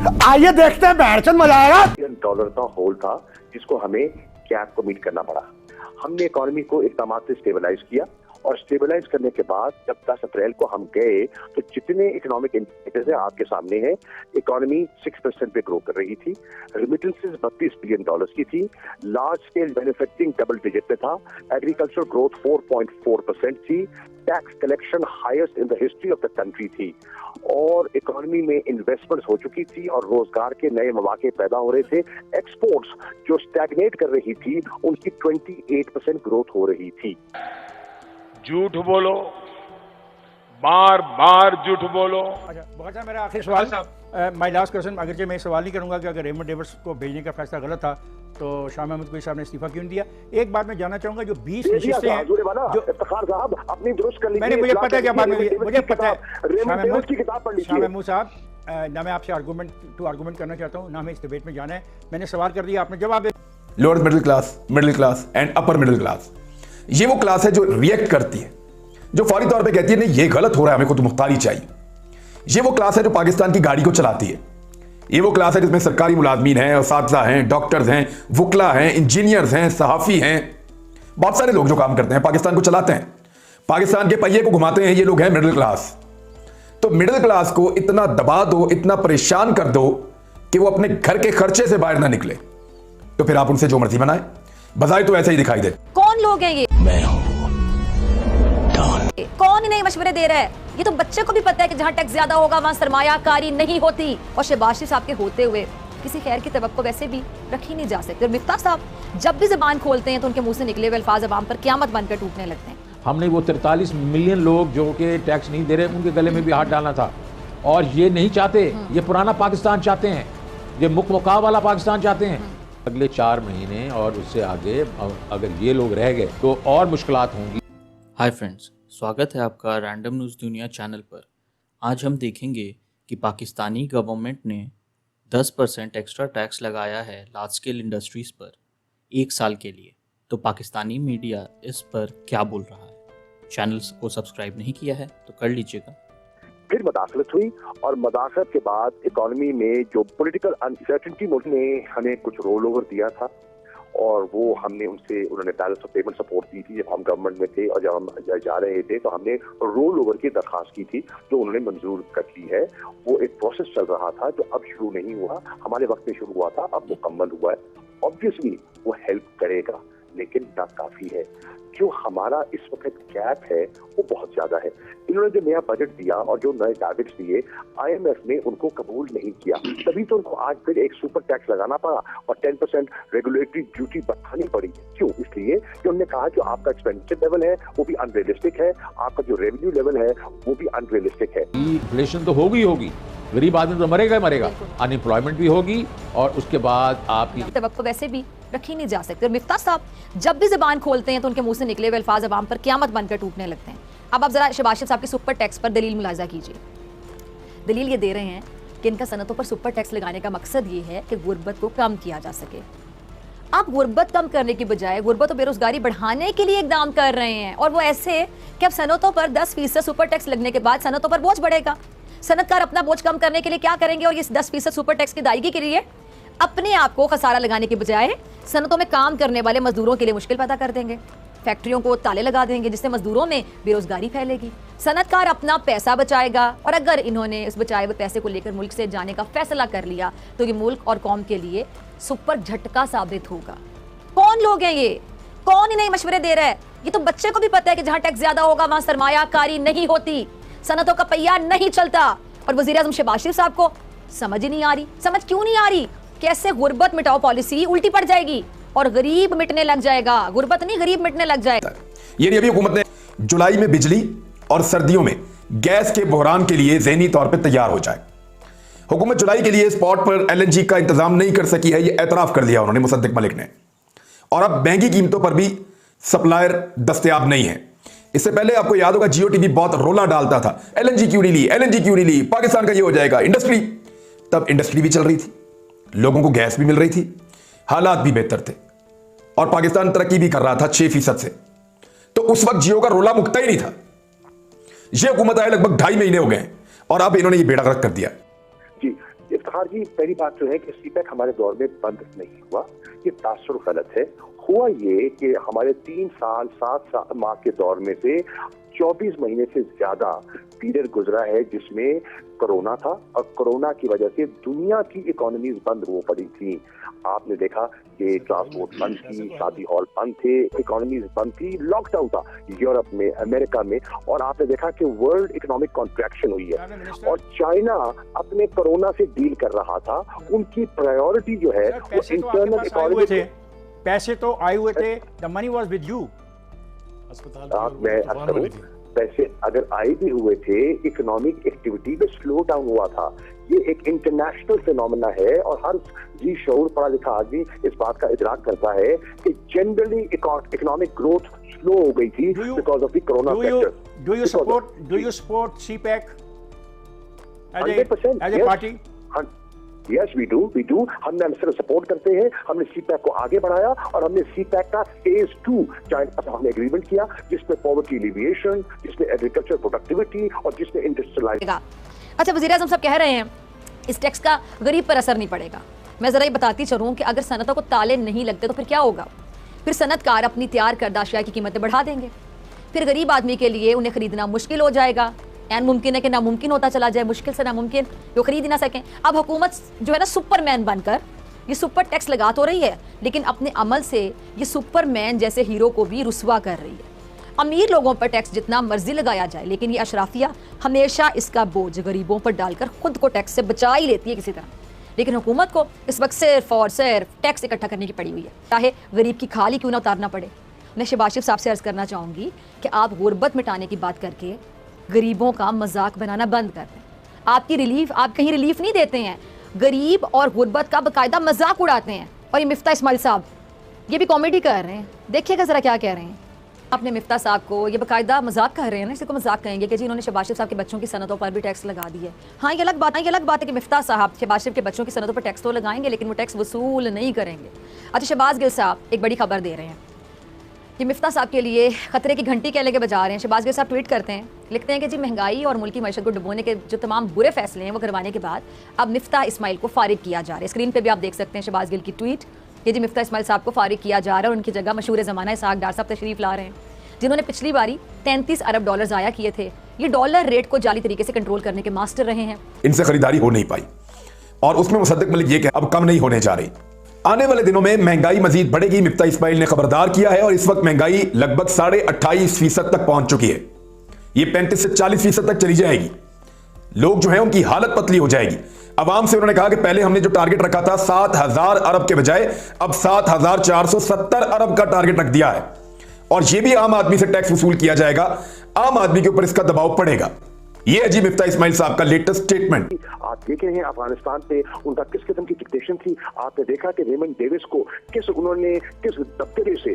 आइए देखते हैं बैरचंद मजा आएगा। $1 का होल था जिसको हमें कैप को मीट करना पड़ा। हमने इकोनॉमी को इकदाम से स्टेबलाइज किया और स्टेबलाइज करने के बाद जब 10 अप्रैल को हम गए तो जितने इकोनॉमिक इंडिकेटर्स हैं आपके सामने हैं। इकोनॉमी 6% पे ग्रो कर रही थी, रेमिटेंसेस $32 बिलियन की थी, large scale manufacturing double digit पे था, एग्रीकल्चर ग्रोथ 4.4% थी, tax collection highest in the history of the country थी और इकोनॉमी में इन्वेस्टमेंट्स हो चुकी थी और रोजगार के नए मौके पैदा हो रहे थे। एक्सपोर्ट्स जो स्टैग्नेट कर रही थी उनकी 28% ग्रोथ हो रही थी। झूठ बोलो, बार बार झूठ बोलो। अच्छा बहुत मेरा आखिरी सवाल, माय लास्ट क्वेश्चन, अगरचे मैं सवाल नहीं करूंगा कि अगर रेमंड डेविस को भेजने का फैसला गलत था तो शाह महमूद कुरैशी साहब ने इस्तीफा क्यों दिया। एक बात मैं जानना चाहूंगा, जो 20 नशिस्तें हैं जो इफ्तिखार साहब अपनी दुरुस्त कर लीजिए। मैंने मुझे पता है क्या बात मुझे पता है शाह महमूद साहब, ना मैं आपसे आर्गूमेंट करना चाहता हूँ ना मैं इस डिबेट में जाना है। मैंने सवाल कर दिया, आपने जवाब। Lower middle class and upper middle class, ये वो क्लास है जो रिएक्ट करती है, जो फौरी तौर पे कहती है नहीं ये गलत हो रहा है, हमें खुद मुख्तारी चाहिए। ये वो क्लास है जो पाकिस्तान की गाड़ी को चलाती है। ये वो क्लास है जिसमें सरकारी मुलाजमीन हैं, असातिज़ा हैं, डॉक्टर्स हैं, वुकला हैं, इंजीनियर्स हैं, सहाफ़ी हैं, बहुत सारे लोग जो काम करते हैं, पाकिस्तान को चलाते हैं, पाकिस्तान के पहिए को घुमाते हैं। ये लोग हैं मिडिल क्लास। तो मिडिल क्लास को इतना दबा दो, इतना परेशान कर दो कि वो अपने घर के खर्चे से बाहर ना निकले, तो फिर आप उनसे जो मर्जी बनाए, बजाय तो ऐसे ही दिखाई दे। कौन लोग हैं ये? मैं हूं कौन इन्हें मशवरे दे रहा है? ये तो बच्चे को भी पता है कि जहाँ टैक्स ज्यादा होगा वहाँ सरमायाकारी नहीं होती। और शहबाज शरीफ साहब के होते हुए किसी खैर की तवक्को वैसे भी रखी नहीं जा सकती। और मिफ्ताह साहब जब भी जुबान खोलते हैं तो उनके मुंह से निकले हुए अल्फाज अवाम पर क़यामत बनकर टूटने लगते हैं। हमने वो 43 मिलियन लोग जो कि टैक्स नहीं दे रहे, उनके गले में भी हाथ डालना था। और ये नहीं चाहते, ये पुराना पाकिस्तान चाहते हैं, ये मुक्का वाला पाकिस्तान चाहते हैं। अगले 4 महीने और उससे आगे अगर ये लोग रह गए तो और मुश्किलात होंगी। हाय फ्रेंड्स, स्वागत है आपका रैंडम न्यूज़ दुनिया चैनल पर। आज हम देखेंगे कि पाकिस्तानी गवर्नमेंट ने 10% एक्स्ट्रा टैक्स लगाया है लार्ज स्केल इंडस्ट्रीज़ पर 1 साल के लिए। तो पाकिस्तानी मीडिया इस पर क्या बोल रहा है? चैनल को सब्सक्राइब नहीं किया है तो कर लीजिएगा। फिर मदाखलत हुई और मदाखलत के बाद इकोनॉमी में जो पॉलिटिकल अनसर्टेनिटी ने हमें कुछ रोल ओवर दिया था और वो हमने उन्होंने बैलेंस ऑफ पेमेंट सपोर्ट दी थी। जब हम गवर्नमेंट में थे और जब हम जा रहे थे तो हमने रोल ओवर की दरखास्त की थी जो उन्होंने मंजूर कर ली है। वो एक प्रोसेस चल रहा था जो अब शुरू नहीं हुआ, हमारे वक्त में शुरू हुआ था, अब मुकम्मल हुआ है। ऑब्वियसली वो हेल्प करेगा लेकिन ना काफी है। जो हमारा इस वक्त गैप है वो बहुत ज्यादा है। इन्होंने जो नया बजट दिया और जो नए टारगेट्स दिए, IMF ने उनको कबूल नहीं किया, तभी तो उनको आज फिर एक सुपर टैक्स लगाना पड़ा और 10% रेगुलेटरी ड्यूटी बढ़ानी पड़ी। क्यों? इसलिए कि उन्होंने कहा जो आपका एक्सपेंडिचर लेवल है वो भी अनरियलिस्टिक है, आपका जो रेवेन्यू लेवल है वो भी अनरियलिस्टिक है। इन्फ्लेशन तो होगी, गरीब आदमी तो मरेगा, अनएम्प्लॉयमेंट भी होगी और उसके बाद आपकी तवक्को वैसे भी रखी नहीं जा सकती। और मिफ्ताह साहब जब भी जुबान खोलते हैं तो उनके मुंह से निकले हुए अल्फाज अवाम पर क़यामत बनकर टूटने लगते हैं। अब आप जरा शहबाज शरीफ साहब के सुपर टैक्स पर दलील मुलाजा कीजिए। दलील ये दे रहे हैं कि इनका सनतों पर सुपर टैक्स लगाने का मकसद ये है कि गुर्बत को कम किया जा सके। आप गुर्बत कम करने की बजाय गुर्बत और बेरोजगारी बढ़ाने के लिए इकदाम कर रहे हैं और वो ऐसे कि अब सनतों पर 10% सुपर टैक्स लगने के बाद सनतों पर बोझ बढ़ेगा। सनतकार अपना बोझ कम करने के लिए क्या करेंगे और इस 10% सुपर टैक्स की अदायगी के लिए अपने आप को खसारा लगाने के बजाय सनतों में काम करने वाले मजदूरों के लिए मुश्किल पैदा कर देंगे, फैक्ट्रियों को ताले लगा देंगे जिससे मजदूरों में बेरोजगारी फैलेगी। सनतकार अपना पैसा बचाएगा और अगर इन्होंने इस बचाए हुए पैसे को लेकर मुल्क से जाने का फैसला कर लिया तो ये मुल्क और कौम के लिए सुपर झटका साबित होगा। कौन लोग हैं ये? कौन इन्हें मशवरे दे रहा है? ये तो बच्चे को भी पता है कि जहाँ टैक्स ज्यादा होगा वहाँ सरमायाकारी नहीं होती, सनतों का पहिया नहीं चलता। और वज़ीर आज़म शहबाज शरीफ साहब को समझ ही नहीं आ रही। समझ क्यों नहीं आ रही? कैसे गुर्बत मिटाओ पॉलिसी उल्टी पड़ जाएगी और गरीब मिटने लग जाएगा। गुर्बत नहीं, गरीब मिटने लग जाएगा। ये अभी हुकूमत ने जुलाई में बिजली और सर्दियों में गैस के बहरान के लिए ज़हनी तौर पर तैयार हो जाए। हुकूमत जुलाई के लिए स्पॉट पर LNG का इंतजाम नहीं कर सकी है, ये एतराफ कर दिया उन्होंने मुसद्दिक मलिक ने। और अब महंगी कीमतों पर भी सप्लायर दस्तयाब नहीं है। इससे पहले आपको याद होगा जियो टीवी बहुत रोला डालता था, LNG क्यों नहीं ली, पाकिस्तान का ये हो जाएगा। इंडस्ट्री, तब इंडस्ट्री भी चल रही थी, लोगों को गैस भी मिल रही थी, हालात भी बेहतर थे और पाकिस्तान तरक्की भी कर रहा था 6% से। तो उस वक्त जियो का रोला मुकता ही नहीं था। ये हुकूमत आए लगभग 2.5 महीने हो गए और अब इन्होंने ये बेड़ा गर्क कर दिया। जी, इफ्तिखार जी, पहली बात जो है कि सीपैक हमारे दौर में बंद नहीं हुआ, ये तासुर गलत है। हुआ ये कि हमारे 3 साल 7 माह के दौर में से 24 महीने से ज्यादा पीरियड गुजरा है जिसमें कोरोना था, और कोरोना की वजह से दुनिया की इकोनॉमीज बंद हो पड़ी थी। आपने देखा कि ट्रांसपोर्ट बंद थी, शादी हॉल बंद थे, इकोनॉमीज बंद थी, लॉकडाउन था यूरोप में, अमेरिका में, और आपने देखा कि वर्ल्ड इकोनॉमिक कॉन्ट्रैक्शन हुई है। और चाइना अपने कोरोना से डील कर रहा था, उनकी प्रायोरिटी जो है वो इंटरनल इकोनॉमी। पैसे तो आए हुए थे, the money was with you. मैं करूं, पैसे अगर आए भी हुए थे, इकोनॉमिक एक्टिविटी में स्लो डाउन हुआ था। ये एक इंटरनेशनल फिनोमेना है, और हर जी शऊर पढ़ा लिखा आदमी इस बात का इदराक करता है कि जनरली इकोनॉमिक ग्रोथ स्लो हो गई थी because of the corona factor. Do you support CPAC as a party? Yes we do. हमने सिर्फ सपोर्ट करते हैं, हमने सीपैक को आगे बढ़ाया, और हमने सीपैक का फेज 2 चाइना से हमने एग्रीमेंट किया, जिसमें पॉवर्टी एलिविएशन, जिसमें एग्रीकल्चर प्रोडक्टिविटी, और जिसमें इंडस्ट्रियलाइजेशन। अच्छा, वज़ीर आज़म साहब कह रहे हैं इस टैक्स का गरीब पर असर नहीं पड़ेगा। मैं ज़रा ये बताती चलूँ कि अगर सनतों को ताले नहीं लगते तो फिर क्या होगा? फिर सनतकार अपनी तैयार करदा अशिया की कीमतें बढ़ा देंगे, फिर गरीब आदमी के लिए उन्हें खरीदना मुश्किल हो जाएगा। एन मुमकिन है कि नामुमकिन होता चला जाए, मुश्किल से नामुमकिन, जो खरीद ही ना सकें। अब हुकूमत जो है ना सुपरमैन बनकर ये सुपर टैक्स लगा तो रही है, लेकिन अपने अमल से ये सुपरमैन जैसे हीरो को भी रुसवा कर रही है। अमीर लोगों पर टैक्स जितना मर्जी लगाया जाए, लेकिन ये अशराफिया हमेशा इसका बोझ गरीबों पर डालकर खुद को टैक्स से बचा ही लेती है किसी तरह। लेकिन हुकूमत को इस वक्त सिर्फ और सिर्फ टैक्स इकट्ठा करने की पड़ी हुई है, चाहे गरीब की खाल ही क्यों ना उतारना पड़े। मैं शहबाज शरीफ साहब से अर्ज़ करना चाहूँगी कि आप गुर्बत मिटाने की बात करके गरीबों का मजाक बनाना बंद कर दें। आप कहीं रिलीफ नहीं देते हैं, गरीब और गुर्बत का बाकायदा मजाक उड़ाते हैं। और ये मिफ्ता इस्माइल साहब ये भी कॉमेडी कर रहे हैं, देखिएगा ज़रा क्या कह रहे हैं। अपने मिफ्ता साहब को ये बाकायदा मजाक कर रहे हैं ना, इसी को मजाक कहेंगे कि जी इन्होंने शहबाज शरीफ साहब के बच्चों की सनतों पर भी टैक्स लगा दी है। हाँ, ये अलग बात है कि मिफ्ता साहब शहबाज शरीफ के बच्चों की सनतों पर टैक्स तो लगाएंगे, लेकिन वो टैक्स वसूल नहीं करेंगे। अच्छा, शहबाज गिल साहब एक बड़ी खबर दे रहे हैं, ये मिफ्ता साहब के लिए खतरे की घंटी कहने के बजा रहे हैं। शहबाज गिल साहब ट्वीट करते हैं, लिखते हैं कि जी महंगाई और मुल्की मईशत को डुबोने के जो तमाम बुरे फैसले हैं वो करवाने के बाद अब मिफ्ता इस्माइल को फारिग किया जा रहा है। स्क्रीन पे भी आप देख सकते हैं शहबाज गिल की ट्वीट, ये जी मिफ्ता इस्माइल साहब को फारिग किया जा रहा है और उनकी जगह मशहूर ज़माना इसहाक डार साहब तशरीफ ला रहे हैं, जिन्होंने पिछली बारी 33 अरब डॉलर ज़ाया किए थे। ये डॉलर रेट को जाली तरीके से कंट्रोल करने के मास्टर रहे हैं। इनसे खरीदारी हो नहीं पाई, और उसमें मुसद्दिक मलिक ये कि अब कम नहीं होने जा रही। आने वाले दिनों में महंगाई मजीद बढ़ेगी, मिफ्ता इस्माइल ने खबरदार किया है, और इस वक्त महंगाई लगभग 28.5% तक पहुंच चुकी है। ये 35 से 40% तक चली जाएगी। लोग जो है उनकी हालत पतली हो जाएगी। अवाम से उन्होंने कहा कि पहले हमने जो टारगेट रखा था 7,000 अरब के बजाय अब 7,470 अरब का टारगेट रख दिया है, और यह भी आम आदमी से टैक्स वसूल किया जाएगा। आम आदमी के ऊपर इसका दबाव पड़ेगा। ये अजीब मिफ्ता इस्माइल साहब का लेटेस्ट स्टेटमेंट। आप देख रहे हैं अफगानिस्तान पे उनका किस किस्म की डिक्टेशन थी। आपने देखा कि रेमंड डेविस को किस दबदबे से